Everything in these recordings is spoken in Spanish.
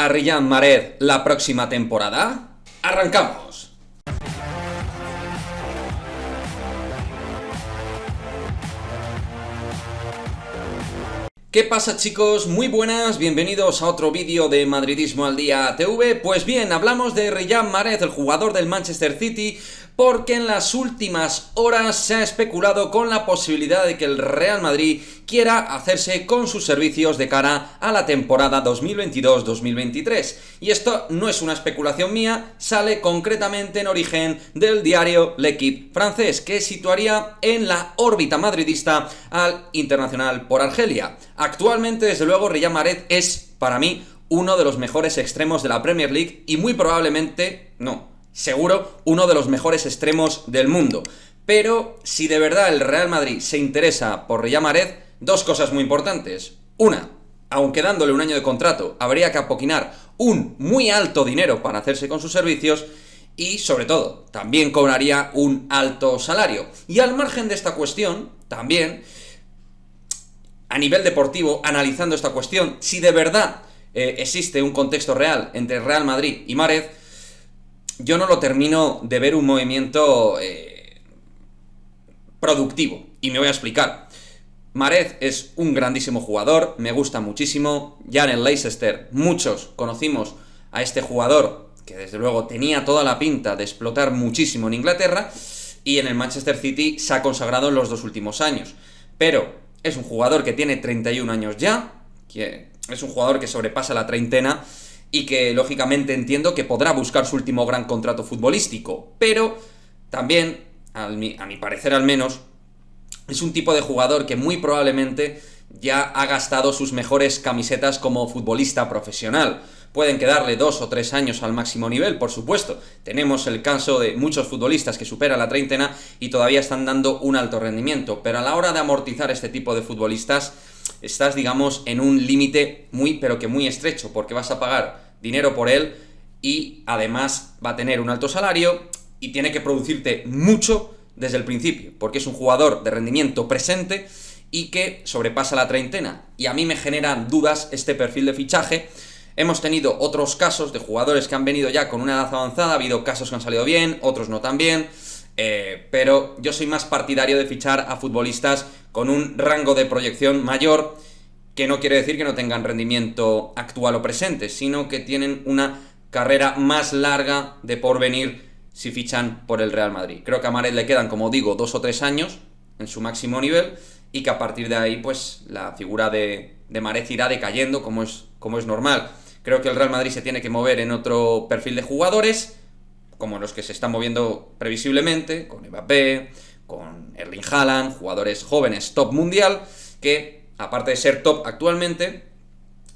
a Riyad Mahrez la próxima temporada? ¡Arrancamos! ¿Qué pasa, chicos? Muy buenas, bienvenidos a otro vídeo de Madridismo al Día TV. Pues bien, hablamos de Riyad Mahrez, el jugador del Manchester City, porque en las últimas horas se ha especulado con la posibilidad de que el Real Madrid quiera hacerse con sus servicios de cara a la temporada 2022-2023. Y esto no es una especulación mía, sale concretamente en origen del diario L'Équipe francés, que situaría en la órbita madridista al internacional por Argelia. Actualmente, desde luego, Riyad Mahrez es, para mí, uno de los mejores extremos de la Premier League y muy probablemente, seguro, uno de los mejores extremos del mundo. Pero si de verdad el Real Madrid se interesa por Riyad Mahrez, dos cosas muy importantes. Una, aunque dándole un año de contrato, habría que apoquinar un muy alto dinero para hacerse con sus servicios. Y, sobre todo, también cobraría un alto salario. Y al margen de esta cuestión, también, a nivel deportivo, analizando esta cuestión, si de verdad existe un contexto real entre Real Madrid y Mahrez, yo no lo termino de ver un movimiento productivo. Y me voy a explicar. Mahrez es un grandísimo jugador, me gusta muchísimo. Ya en el Leicester muchos conocimos a este jugador, que desde luego tenía toda la pinta de explotar muchísimo en Inglaterra, y en el Manchester City se ha consagrado en los dos últimos años. Pero es un jugador que tiene 31 años ya, que es un jugador que sobrepasa la treintena y que lógicamente entiendo que podrá buscar su último gran contrato futbolístico. Pero también, a mi parecer al menos, es un tipo de jugador que muy probablemente ya ha gastado sus mejores camisetas como futbolista profesional. Pueden quedarle 2 o 3 años al máximo nivel, por supuesto. Tenemos el caso de muchos futbolistas que superan la treintena y todavía están dando un alto rendimiento. Pero a la hora de amortizar este tipo de futbolistas, estás, digamos, en un límite pero que muy estrecho, porque vas a pagar dinero por él y además va a tener un alto salario y tiene que producirte mucho desde el principio, porque es un jugador de rendimiento presente y que sobrepasa la treintena. Y a mí me generan dudas este perfil de fichaje. Hemos tenido otros casos de jugadores que han venido ya con una edad avanzada, ha habido casos que han salido bien, otros no tan bien, pero yo soy más partidario de fichar a futbolistas con un rango de proyección mayor, que no quiere decir que no tengan rendimiento actual o presente, sino que tienen una carrera más larga de porvenir si fichan por el Real Madrid. Creo que a Mahrez le quedan, como digo, 2 o 3 años en su máximo nivel y que a partir de ahí, pues, la figura de Mahrez irá decayendo, como es normal. Creo que el Real Madrid se tiene que mover en otro perfil de jugadores, como los que se están moviendo previsiblemente, con Mbappé, con Erling Haaland, jugadores jóvenes top mundial, que, aparte de ser top actualmente,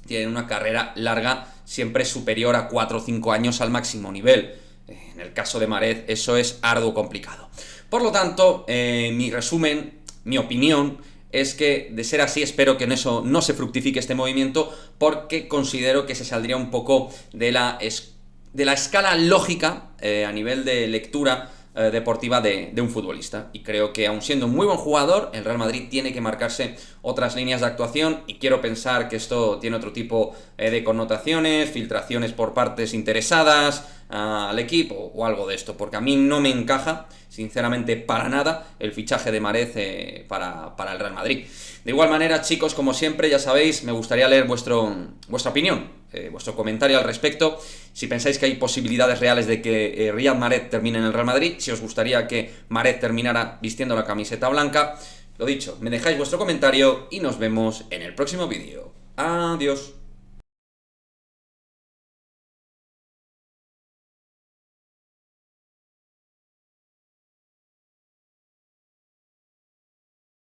tienen una carrera larga siempre superior a 4 o 5 años al máximo nivel. En el caso de Mahrez eso es arduo complicado. Por lo tanto, mi resumen, mi opinión, es que, de ser así, espero que en eso no se fructifique este movimiento, porque considero que se saldría un poco de la escala lógica a nivel de lectura deportiva de un futbolista. Y creo que, aun siendo un muy buen jugador, el Real Madrid tiene que marcarse otras líneas de actuación, y quiero pensar que esto tiene otro tipo de connotaciones, filtraciones por partes interesadas al equipo o algo de esto, porque a mí no me encaja, sinceramente, para nada el fichaje de Mahrez para el Real Madrid. De igual manera, chicos, como siempre, ya sabéis, me gustaría leer vuestra opinión, vuestro comentario al respecto. Si pensáis que hay posibilidades reales de que Riyad Mahrez termine en el Real Madrid, si os gustaría que Mahrez terminara vistiendo la camiseta blanca, lo dicho, me dejáis vuestro comentario y nos vemos en el próximo vídeo. Adiós.